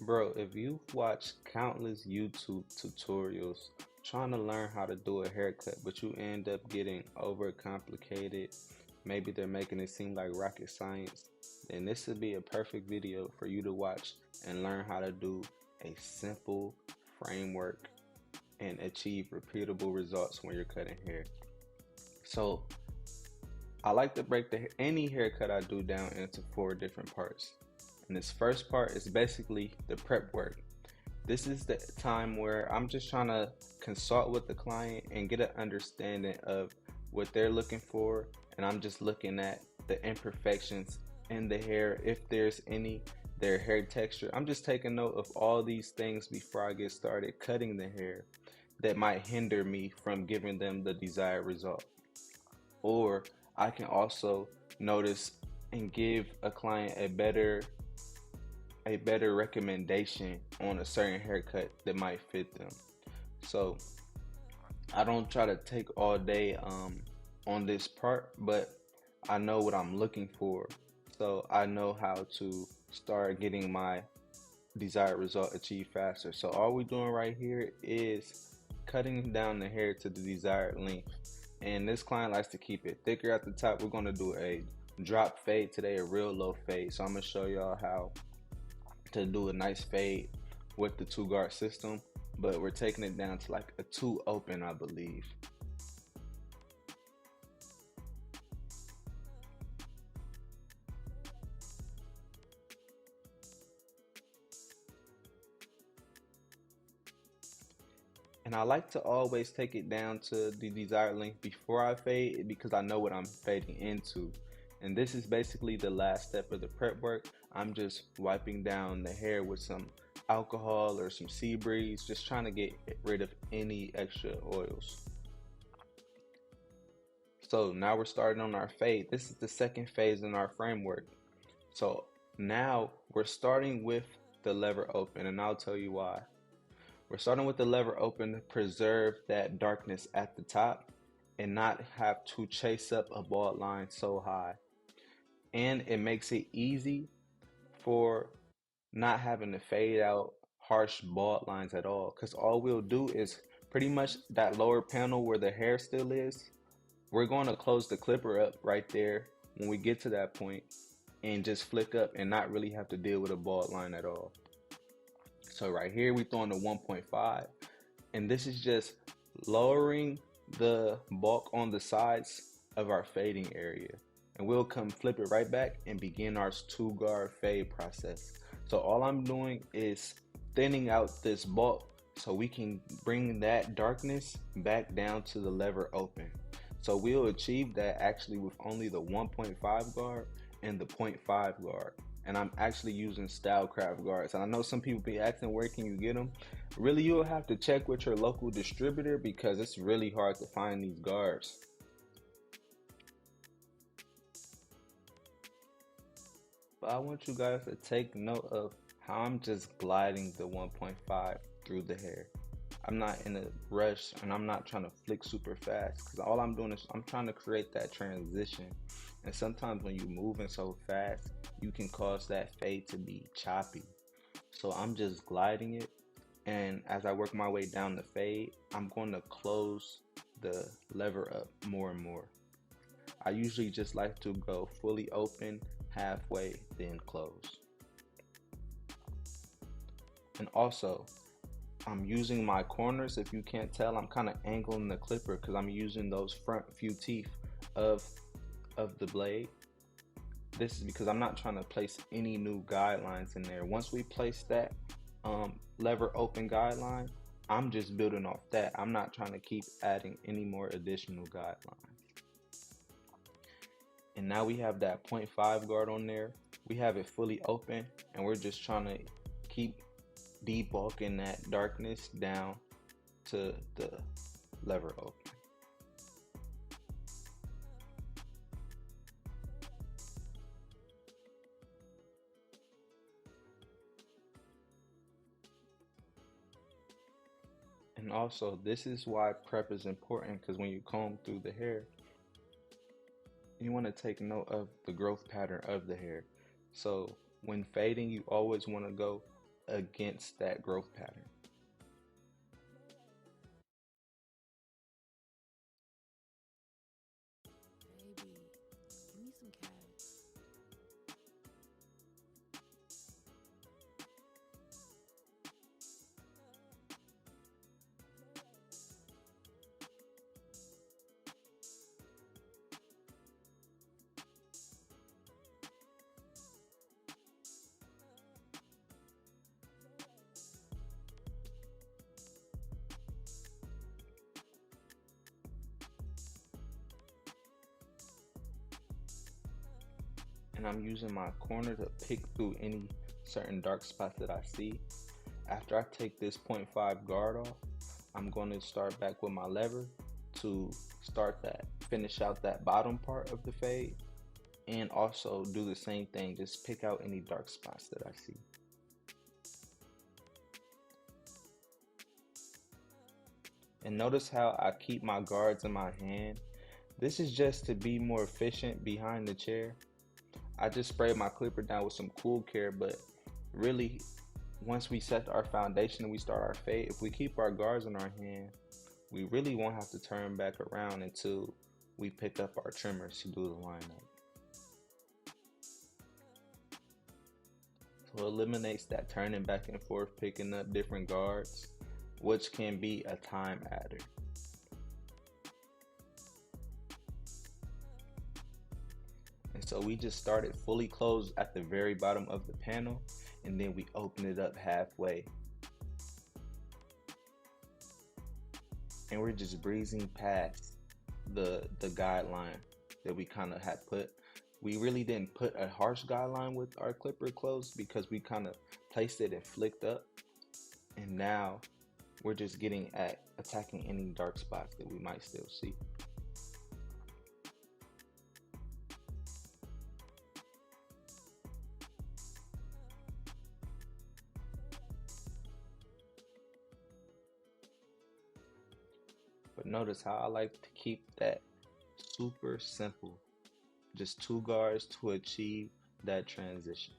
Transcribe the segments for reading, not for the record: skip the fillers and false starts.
Bro, if you've watched countless YouTube tutorials trying to learn how to do a haircut, but you end up getting overcomplicated, maybe they're making it seem like rocket science, then this would be a perfect video for you to watch and learn how to do a simple framework and achieve repeatable results when you're cutting hair. So, I like to break any haircut I do down into 4 different parts. And this first part is basically the prep work. This is the time where I'm just trying to consult with the client and get an understanding of what they're looking for. And I'm just looking at the imperfections in the hair, if there's any, their hair texture. I'm just taking note of all these things before I get started cutting the hair that might hinder me from giving them the desired result. Or I can also notice and give a client a better recommendation on a certain haircut that might fit them. So I don't try to take all day on this part, but I know what I'm looking for. So I know how to start getting my desired result achieved faster. So all we're doing right here is cutting down the hair to the desired length. And this client likes to keep it thicker at the top. We're going to do a drop fade today, a real low fade. So I'm going to show y'all how to do a nice fade with the 2 guard system, but we're taking it down to like a 2 open, I believe. And I like to always take it down to the desired length before I fade because I know what I'm fading into. And this is basically the last step of the prep work. I'm just wiping down the hair with some alcohol or some sea breeze, just trying to get rid of any extra oils. So now we're starting on our fade. This is the second phase in our framework. So now we're starting with the lever open, and I'll tell you why. We're starting with the lever open to preserve that darkness at the top and not have to chase up a bald line so high. And it makes it easy for not having to fade out harsh bald lines at all, because all we'll do is pretty much that lower panel where the hair still is, we're going to close the clipper up right there when we get to that point and just flick up and not really have to deal with a bald line at all. So right here we throw in the 1.5, and this is just lowering the bulk on the sides of our fading area. And we'll come flip it right back and begin our 2 guard fade process. So all I'm doing is thinning out this bulk so we can bring that darkness back down to the lever open. So we'll achieve that actually with only the 1.5 guard and the 0.5 guard. And I'm actually using Stylecraft guards. And I know some people be asking, where can you get them? Really, you'll have to check with your local distributor because it's really hard to find these guards. But I want you guys to take note of how I'm just gliding the 1.5 through the hair. I'm not in a rush and I'm not trying to flick super fast, because all I'm doing is I'm trying to create that transition. And sometimes when you're moving so fast, you can cause that fade to be choppy. So I'm just gliding it. And as I work my way down the fade, I'm going to close the lever up more and more. I usually just like to go fully open, halfway, then close. And also, I'm using my corners. If you can't tell, I'm kind of angling the clipper because I'm using those front few teeth of the blade. This is because I'm not trying to place any new guidelines in there. Once we place that lever open guideline, I'm just building off that. I'm not trying to keep adding any more additional guidelines. And now we have that 0.5 guard on there. We have it fully open, and we're just trying to keep debulking that darkness down to the lever open. And also, this is why prep is important, because when you comb through the hair, you want to take note of the growth pattern of the hair. So When fading, you always want to go against that growth pattern. Baby, give me some cash. And I'm using my corner to pick through any certain dark spots that I see. After I take this point 0.5 guard off, I'm going to start back with my lever to finish out that bottom part of the fade, and also do the same thing, just pick out any dark spots that I see. And notice how I keep my guards in my hand. This is just to be more efficient behind the chair. I just sprayed my clipper down with some cool care, but really, once we set our foundation and we start our fade, if we keep our guards in our hand, we really won't have to turn back around until we pick up our trimmers to do the lineup. So it eliminates that turning back and forth, picking up different guards, which can be a time adder. And so we just started fully closed at the very bottom of the panel, and then we open it up halfway. And we're just breezing past the guideline that we kind of had put. We really didn't put a harsh guideline with our clipper close because we kind of placed it and flicked up. And now we're just getting at attacking any dark spots that we might still see. But notice how I like to keep that super simple. Just 2 guards to achieve that transition.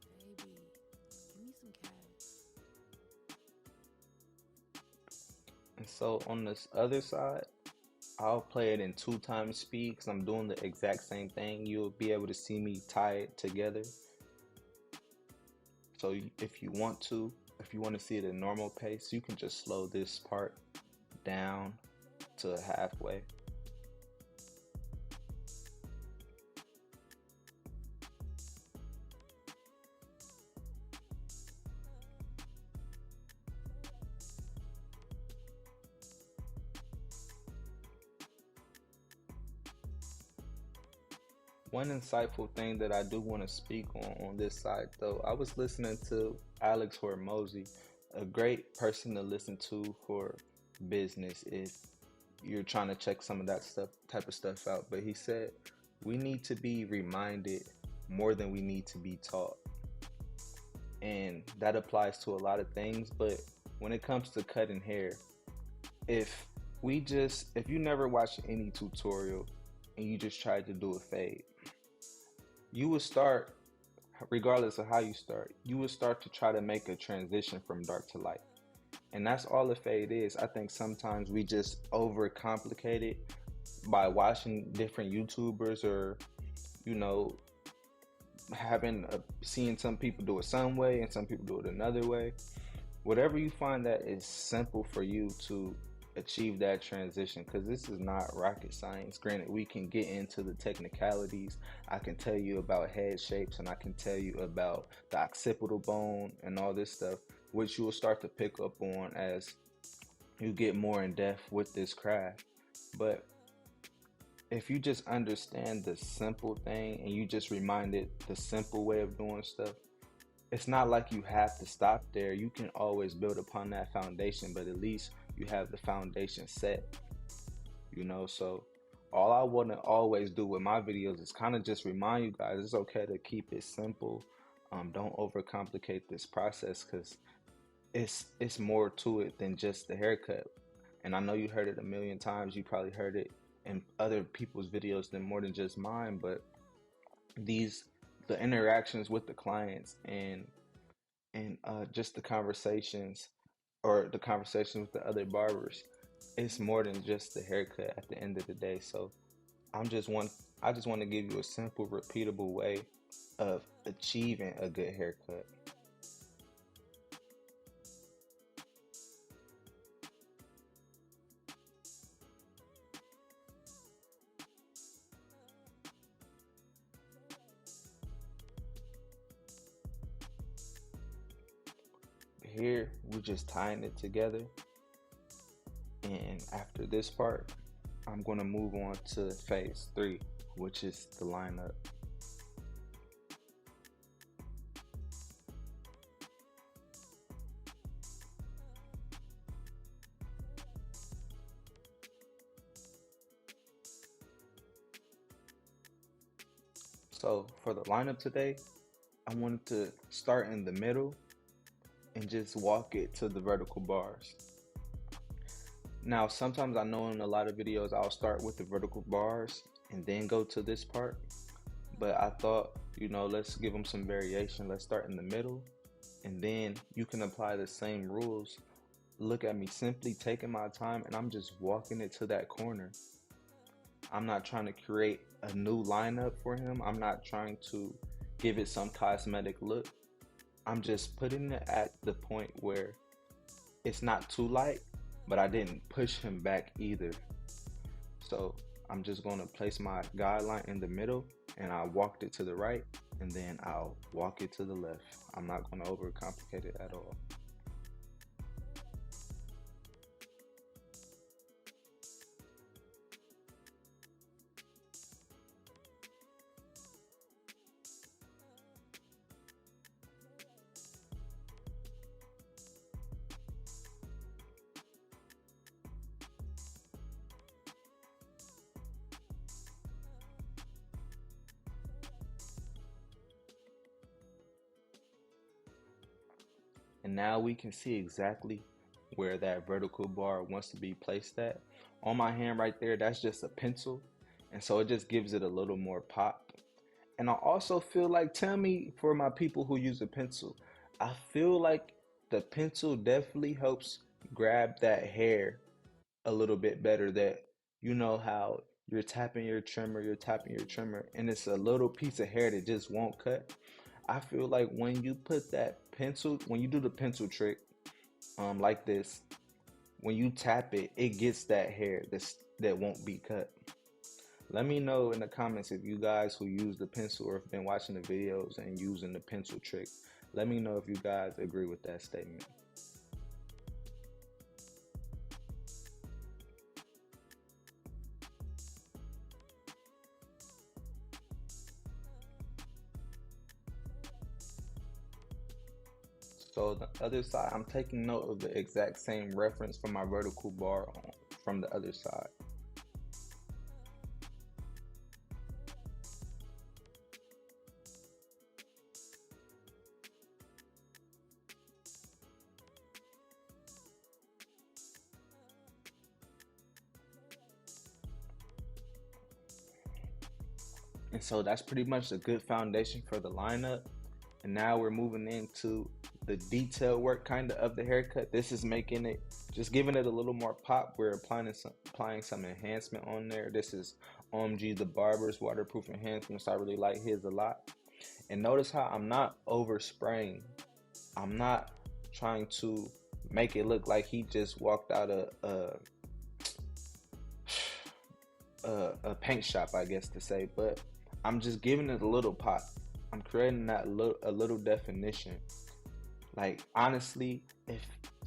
Baby, give me some cash. And so on this other side, I'll play it in 2 times speed because I'm doing the exact same thing. You'll be able to see me tie it together. So if you want to, if you want to see it at normal pace, you can just slow this part down to halfway. One insightful thing that I do want to speak on this side, though, I was listening to Alex Hormozy, a great person to listen to for business if you're trying to check some of that type of stuff out. But he said we need to be reminded more than we need to be taught, and that applies to a lot of things. But when it comes to cutting hair, if if you never watched any tutorial and you just tried to do a fade, you would start, regardless of how you start, you would start to try to make a transition from dark to light. And that's all a fade is. I think sometimes we just overcomplicate it by watching different YouTubers, or, you know, seeing some people do it some way and some people do it another way. Whatever you find that is simple for you to achieve that transition, because this is not rocket science. Granted, we can get into the technicalities. I can tell you about head shapes, and I can tell you about the occipital bone and all this stuff, which you will start to pick up on as you get more in depth with this craft. But if you just understand the simple thing and you just reminded the simple way of doing stuff, it's not like you have to stop there. You can always build upon that foundation, but at least you have the foundation set, you know. So All I want to always do with my videos is kind of just remind you guys it's okay to keep it simple. Don't overcomplicate this process because it's more to it than just the haircut. And I know you heard it a million times. You probably heard it in other people's videos than more than just mine. But these the interactions with the clients and just the conversations or the conversations with the other barbers, it's more than just the haircut at the end of the day. So I'm just one I just want to give you a simple, repeatable way of achieving a good haircut. Here we're just tying it together, and after this part I'm going to move on to phase 3, which is the lineup. So for the lineup today, I wanted to start in the middle and just walk it to the vertical bars. Now, sometimes I know in a lot of videos I'll start with the vertical bars and then go to this part, but I thought, let's give them some variation. Let's start in the middle, and then you can apply the same rules. Look at me simply taking my time, and I'm just walking it to that corner. I'm not trying to create a new lineup for him. I'm not trying to give it some cosmetic look. I'm just putting it at the point where it's not too light, but I didn't push him back either. So I'm just going to place my guideline in the middle, and I walked it to the right, and then I'll walk it to the left. I'm not going to overcomplicate it at all. And now we can see exactly where that vertical bar wants to be placed at. On my hand right there, that's just a pencil. And so it just gives it a little more pop. And I also feel like, tell me for my people who use a pencil, I feel like the pencil definitely helps grab that hair a little bit better. That you know how you're tapping your trimmer, and it's a little piece of hair that just won't cut. I feel like when you put that pencil, when you do the pencil trick, like this, when you tap it, it gets that hair that won't be cut. Let me know in the comments if you guys who use the pencil or have been watching the videos and using the pencil trick. Let me know if you guys agree with that statement. So the other side, I'm taking note of the exact same reference from my vertical bar from the other side. And so that's pretty much a good foundation for the lineup. And now we're moving into the detail work kind of the haircut. This is making it, just giving it a little more pop. We're applying some enhancement on there. This is OMG the Barber's waterproof enhancements. I really like his a lot. And notice how I'm not overspraying. I'm not trying to make it look like he just walked out a paint shop, I guess to say, but I'm just giving it a little pop. I'm creating a little definition. Like honestly, if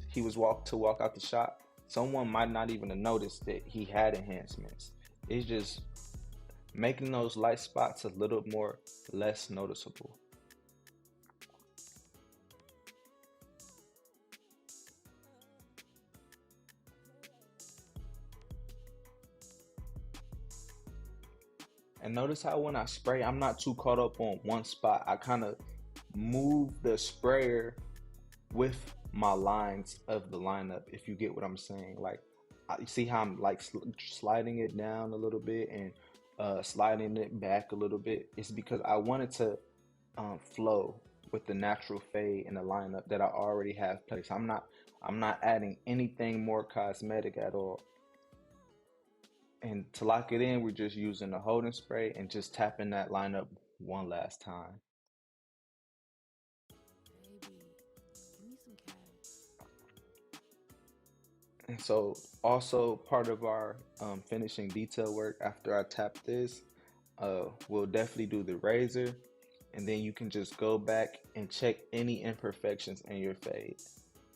he was walk out the shop, someone might not even have noticed that he had enhancements. It's just making those light spots a little more less noticeable. And notice how when I spray, I'm not too caught up on one spot. I kind of move the sprayer with my lines of the lineup, if you get what I'm saying. Like, you see how I'm like sliding it down a little bit and sliding it back a little bit? It's because I wanted to flow with the natural fade in the lineup that I already have placed. I'm not adding anything more cosmetic at all. And to lock it in, we're just using the holding spray and just tapping that lineup one last time. Baby, give me some cash. And so also part of our finishing detail work after I tap this, we'll definitely do the razor, and then you can just go back and check any imperfections in your fade.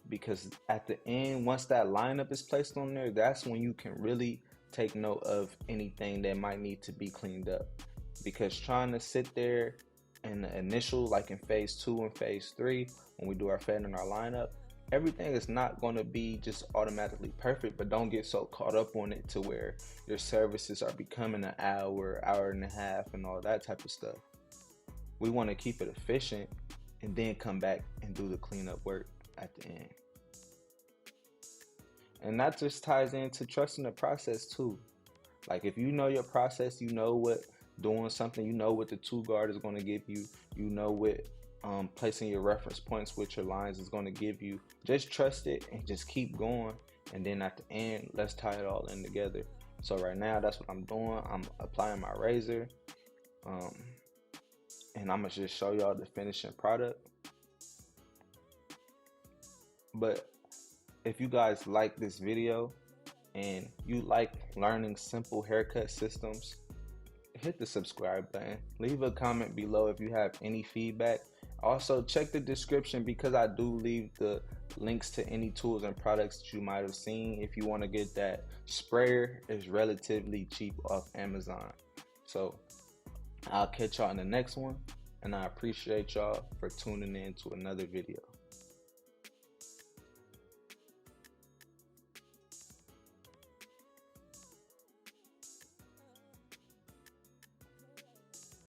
Because at the end, once that lineup is placed on there, that's when you can really take note of anything that might need to be cleaned up. Because trying to sit there in the initial, like in phase 2 and phase 3, when we do our fade and our lineup, everything is not going to be just automatically perfect. But don't get so caught up on it to where your services are becoming an hour and a half, and all that type of stuff. We want to keep it efficient and then come back and do the cleanup work at the end. And that just ties into trusting the process too. Like, if you know your process, you know what doing something, you know what the two guard is going to give you, you know what placing your reference points with your lines is going to give you. Just trust it and just keep going. And then at the end, let's tie it all in together. So right now, that's what I'm doing. I'm applying my razor. And I'm going to just show y'all the finishing product. But if you guys like this video and you like learning simple haircut systems, hit the subscribe button. Leave a comment below if you have any feedback. Also, check the description because I do leave the links to any tools and products that you might have seen. If you want to get that sprayer, it's relatively cheap off Amazon. So I'll catch y'all in the next one, and I appreciate y'all for tuning in to another video.